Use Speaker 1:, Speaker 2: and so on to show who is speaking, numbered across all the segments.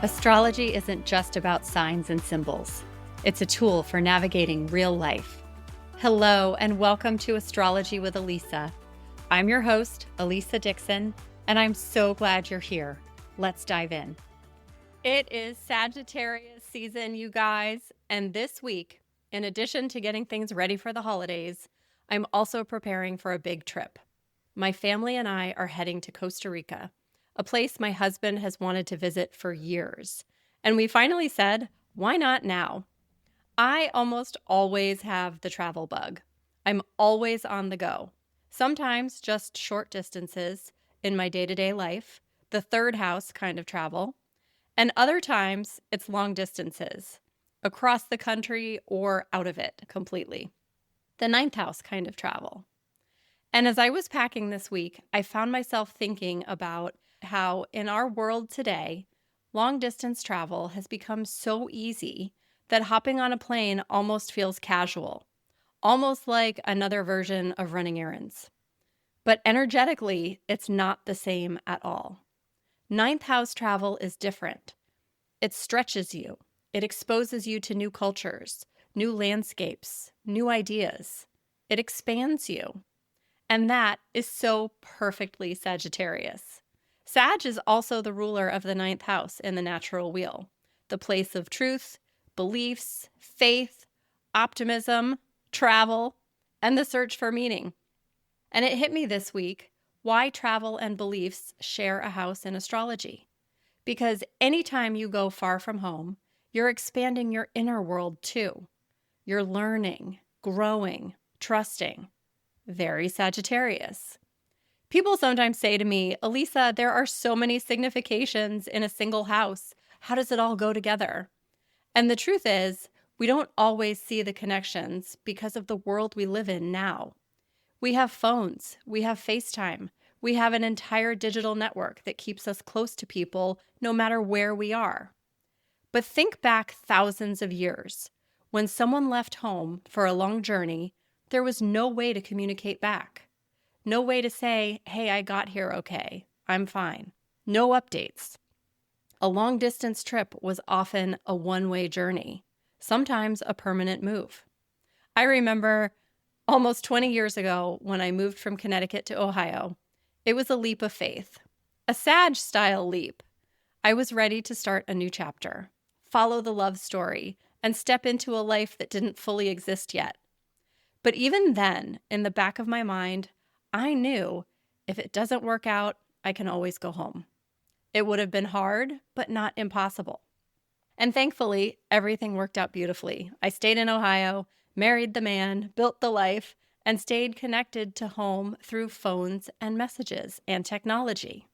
Speaker 1: Astrology isn't just about signs and symbols. It's a tool for navigating real life. Hello, and welcome to Astrology with Elisa. I'm your host, Elisa Dixon, and I'm so glad you're here. Let's dive in. It is Sagittarius season, you guys, and this week, in addition to getting things ready for the holidays, I'm also preparing for a big trip. My family and I are heading to Costa Rica, a place my husband has wanted to visit for years. And we finally said, why not now? I almost always have the travel bug. I'm always on the go. Sometimes just short distances in my day-to-day life, the third house kind of travel. And other times it's long distances, across the country or out of it completely. The ninth house kind of travel. And as I was packing this week, I found myself thinking about how in our world today, long distance travel has become so easy that hopping on a plane almost feels casual, almost like another version of running errands. But energetically, it's not the same at all. Ninth house travel is different. It stretches you. It exposes you to new cultures, new landscapes, new ideas. It expands you. And that is so perfectly Sagittarius. Sag is also the ruler of the ninth house in the natural wheel, the place of truth, beliefs, faith, optimism, travel, and the search for meaning. And it hit me this week why travel and beliefs share a house in astrology. Because anytime you go far from home, you're expanding your inner world too. You're learning, growing, trusting. Very Sagittarius. People sometimes say to me, Elisa, there are so many significations in a single house. How does it all go together? And the truth is, we don't always see the connections because of the world we live in now. We have phones, we have FaceTime, we have an entire digital network that keeps us close to people no matter where we are. But think back thousands of years. When someone left home for a long journey, there was no way to communicate back. No way to say, hey, I got here okay. I'm fine. No updates. A long distance trip was often a one-way journey, sometimes a permanent move. I remember almost 20 years ago when I moved from Connecticut to Ohio, it was a leap of faith, a Sag-style leap. I was ready to start a new chapter, follow the love story, and step into a life that didn't fully exist yet. But even then, in the back of my mind, I knew if it doesn't work out, I can always go home. It would have been hard, but not impossible. And thankfully, everything worked out beautifully. I stayed in Ohio, married the man, built the life, and stayed connected to home through phones and messages and technology.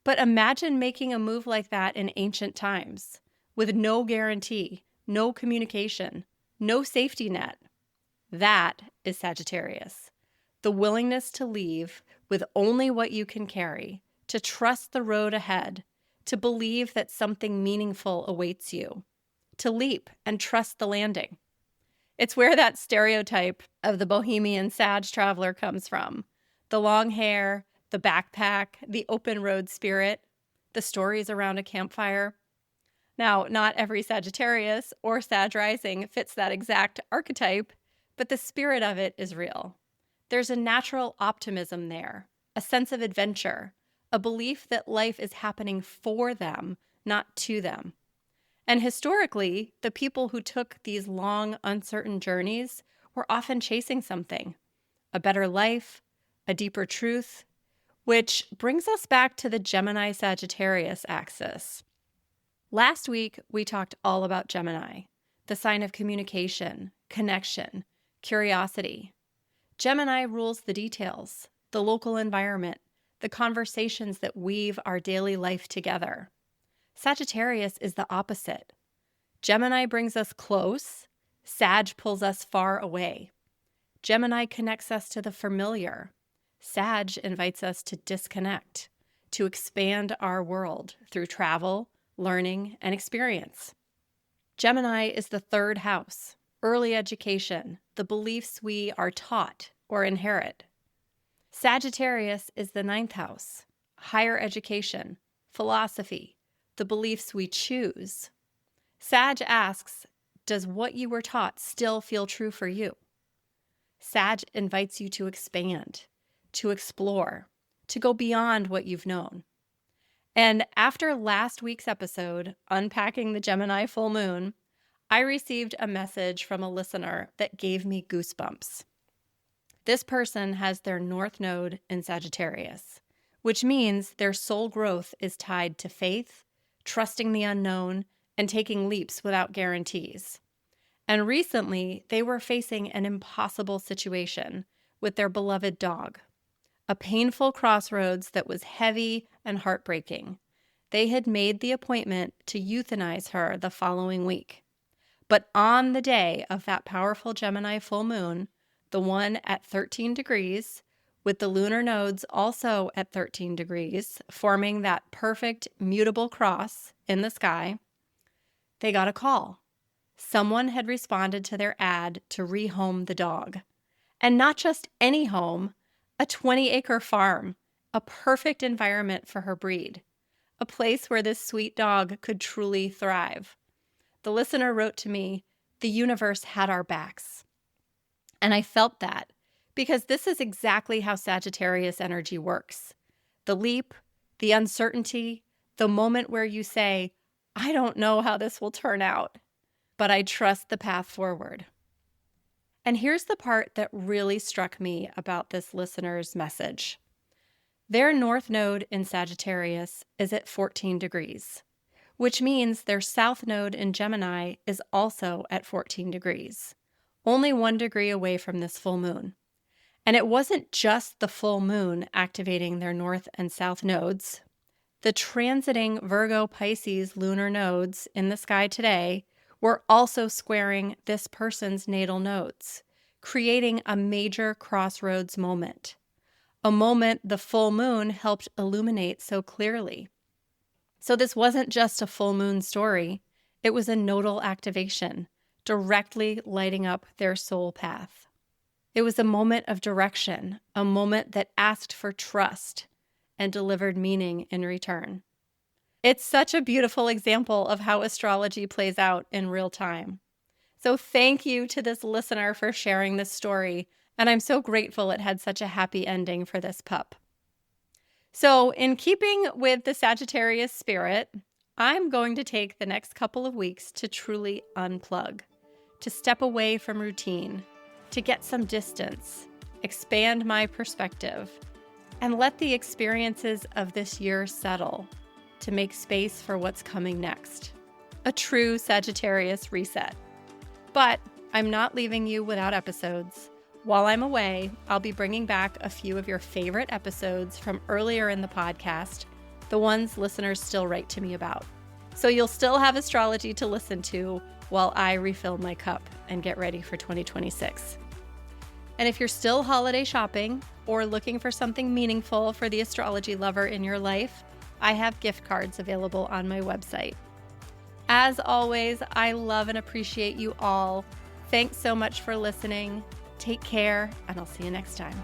Speaker 1: But imagine making a move like that in ancient times, with no guarantee, no communication, no safety net. That is Sagittarius. The willingness to leave with only what you can carry, to trust the road ahead, to believe that something meaningful awaits you, to leap and trust the landing. It's where that stereotype of the bohemian Sag traveler comes from. The long hair, the backpack, the open road spirit, the stories around a campfire. Now, not every Sagittarius or Sag rising fits that exact archetype, but the spirit of it is real. There's a natural optimism there, a sense of adventure, a belief that life is happening for them, not to them. And historically, the people who took these long, uncertain journeys were often chasing something, a better life, a deeper truth, which brings us back to the Gemini Sagittarius axis. Last week, we talked all about Gemini, the sign of communication, connection, curiosity. Gemini rules the details, the local environment, the conversations that weave our daily life together. Sagittarius is the opposite. Gemini brings us close, Sag pulls us far away. Gemini connects us to the familiar. Sag invites us to disconnect, to expand our world through travel, learning, and experience. Gemini is the third house, early education, the beliefs we are taught or inherit. Sagittarius is the ninth house, higher education, philosophy, the beliefs we choose. Sag asks, does what you were taught still feel true for you? Sag invites you to expand, to explore, to go beyond what you've known. And after last week's episode, Unpacking the Gemini Full Moon, I received a message from a listener that gave me goosebumps. This person has their North Node in Sagittarius, which means their soul growth is tied to faith, trusting the unknown, and taking leaps without guarantees. And recently, they were facing an impossible situation with their beloved dog, a painful crossroads that was heavy and heartbreaking. They had made the appointment to euthanize her the following week. But on the day of that powerful Gemini full moon, the one at 13 degrees, with the lunar nodes also at 13 degrees, forming that perfect mutable cross in the sky, they got a call. Someone had responded to their ad to rehome the dog. And not just any home, a 20-acre farm, a perfect environment for her breed, a place where this sweet dog could truly thrive. The listener wrote to me, the universe had our backs. And I felt that because this is exactly how Sagittarius energy works. The leap, the uncertainty, the moment where you say, I don't know how this will turn out, but I trust the path forward. And here's the part that really struck me about this listener's message. Their North Node in Sagittarius is at 14 degrees. Which means their South Node in Gemini is also at 14 degrees, only 1 degree away from this full moon. And it wasn't just the full moon activating their North and South nodes. The transiting Virgo Pisces lunar nodes in the sky today were also squaring this person's natal nodes, creating a major crossroads moment, a moment the full moon helped illuminate so clearly. So this wasn't just a full moon story. It was a nodal activation, directly lighting up their soul path. It was a moment of direction, a moment that asked for trust and delivered meaning in return. It's such a beautiful example of how astrology plays out in real time. So thank you to this listener for sharing this story, and I'm so grateful it had such a happy ending for this pup. So in keeping with the Sagittarius spirit, I'm going to take the next couple of weeks to truly unplug, to step away from routine, to get some distance, expand my perspective, and let the experiences of this year settle to make space for what's coming next. A true Sagittarius reset. But I'm not leaving you without episodes. While I'm away, I'll be bringing back a few of your favorite episodes from earlier in the podcast, the ones listeners still write to me about. So you'll still have astrology to listen to while I refill my cup and get ready for 2026. And if you're still holiday shopping or looking for something meaningful for the astrology lover in your life, I have gift cards available on my website. As always, I love and appreciate you all. Thanks so much for listening. Take care, and I'll see you next time.